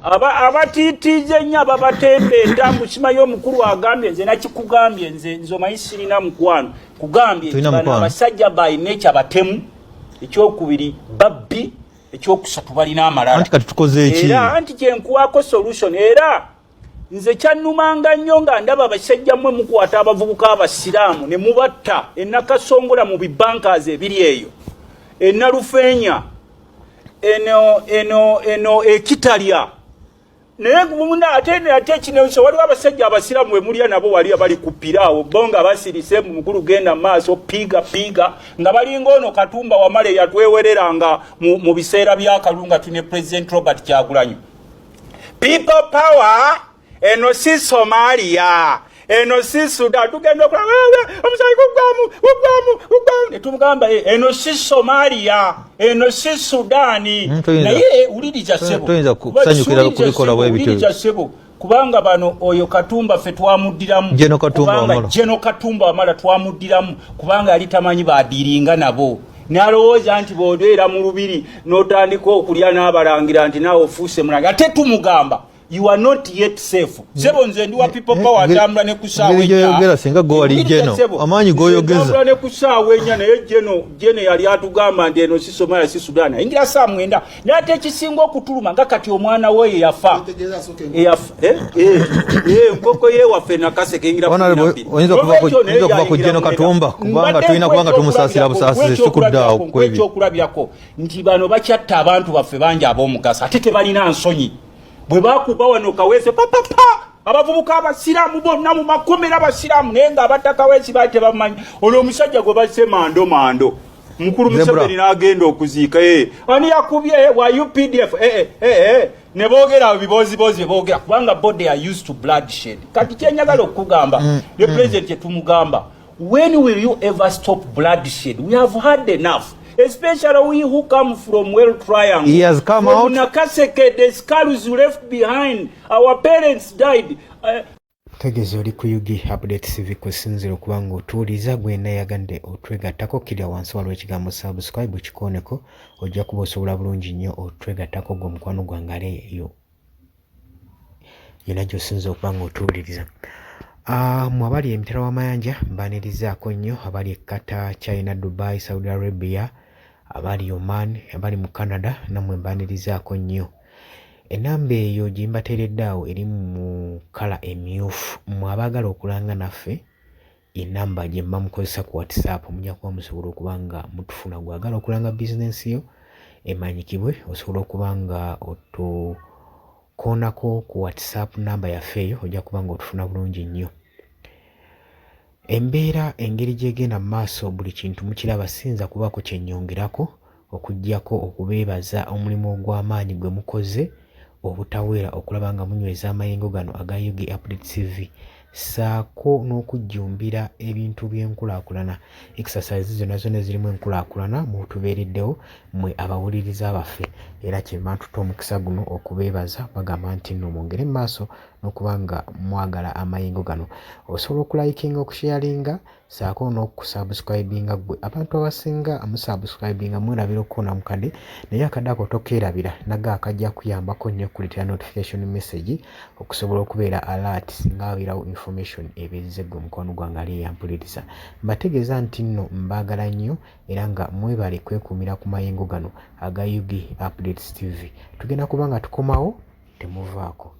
abatiitiize nnyo ababatembeeta mukimanyi omukulu agambye nze nakikugambye nze omanyi sirina mukwano kugambye bano abasajja balina ekyabatemu ekyokubiri babbi ekyokusatu balina amalala anti kati tukoze eki era anti kyenkuwaako solution era nze kyannumanga nnyo nga ndaba abasajja mmwe mukwata abavubuka abasiraamu ne mubatta ennakasongola mu bibankers ebiri eyo ennalufeenya eno ekitalya naye muna ate kineuso waliwo abasajja abasiraamu we mulya nabo wali abali kupiraawo bonga basirise mu mukulu genda maaso piga nga balinga ono Katumba Wamala yatwewereranga mu biseera byakalunga tune President Robert Kyagulanyi. People power eno si Somalia eno si Sudan tugenda okulaba omusayi gugwamu netumugamba eno si Somalia eno si Sudani naye uliriza sebo toyinza kusanyukira kubikola bwe bityo kubanga bano oyo Katumba fe twamuddiramu Jeno Katumba Wamala twamuddiramu kubanga yali tamanyi badiringa nabo nalowooza nti bw'obeera mu lubiri n'otandika okulya n'abalangira nti naawe ofuuse mulangira ate tumugamba you are not yet safe. Sebo nze ndi wa people power atambula ne kusaawe nya. Yogera singa go wali Jeno. Amanyi go yogeza. Atambula ne kusaawe nya naye Jeno yali atugamba ndi eno si Somalia si Sudan. Ingira saa mwenda. Nate kisingo okutuluma nga kati omwana we yafa. Nkoko ye wafe nakaseke ingira kunapi. Oyinza kuba ku Jeno Katumba kubanga tulina kubanga tumusasira busasi sikudda okwebi. Ekyokulabirako nti bano bakyatta abantu baffe banja ab'omugasa ate tebalina nsonyi. Bwe bakuba wano Kaweese papa abavubuka abasiraamu bonna mu makomera abasiraamu naye nga abataka weesi baate bamanyi olwo omusajja gwe basse mando mukulu Museveni n'agenda okuziika ani yakubye wa UPDF ne boogera bibozi boogera kubanga body are used to bloodshed kati kyenyagala okugamba ne president kyetumugamba when will you ever stop bloodshed? We have had enough. Especially we who come from Well Triangle. He has come out. Nakaseke, the skulls left behind. Our parents died. Tegezi oli ku Yugi Update TV kusinzira kubanga otuuliza gwena yagande otwegattako kirya wansi waliwo ekigambo subscribe kikoneko ojja kuba osobola bulungi nnyo otwegattako gwe mukwano gwangale eyo yonna gy'osinza okubanga otuwuliriza. Mwabali emitala w'amayanja mbanirizaako nnyo abali Qatar, China, Dubai, Saudi Arabia, abali Oman, abali mu Canada namwe mbanirizaako nnyo. Enamba eyo gye mbateeredde awo eri mu kala emyufu mwabagala okulanga naffe enamba gye mba mukozesa ku WhatsApp mujja kuba musobola okuba nga mutufuna gwagala okulanga bizinensi yo emanyikibwe osobola okuba nga otukoonako ku WhatsApp namba yaffe eyo ojja kuba nga otufuna bulungi nnyo. Embeera engeri gyegenda mu maaso buli kintu mukiraba sinza kubaako kyennyongerako okuggyako okubeebaza omulimu ogw'amaanyi gwe mukoze obutaweera okulaba nga munyweza amayengo gano aga Yugi Update TV saako n'okujjumbira ebintu by'enkulaakulana exercise zonna ezirimu enkulaakulana mu tubeereddewo mmwe abawuliriza baffe era kyemba ntuta omukisa guno okubeebaza bagamba nti nno mwongere mu maaso n'okuba nga mwagala amayengo gano osobola okulayikinga okusharinga saako n'okusubscribinga gwe abantu abasinga amusubscribinga mwerabira okukoona mukadde naye akadde ako tokeerabira naga akajja kuyambako nnyo okuleetera notification message okusobola okubeera alert singa wabeerawo information ebeeze gwe mukwano gwange ali eyampuliriza. Mbategeeza nti nno mbaagala nnyo era nga mwebale kwekuumira ku mayengo gano aga Yugi Updates TV. Tugenda kuba nga tukomawo temuvaako.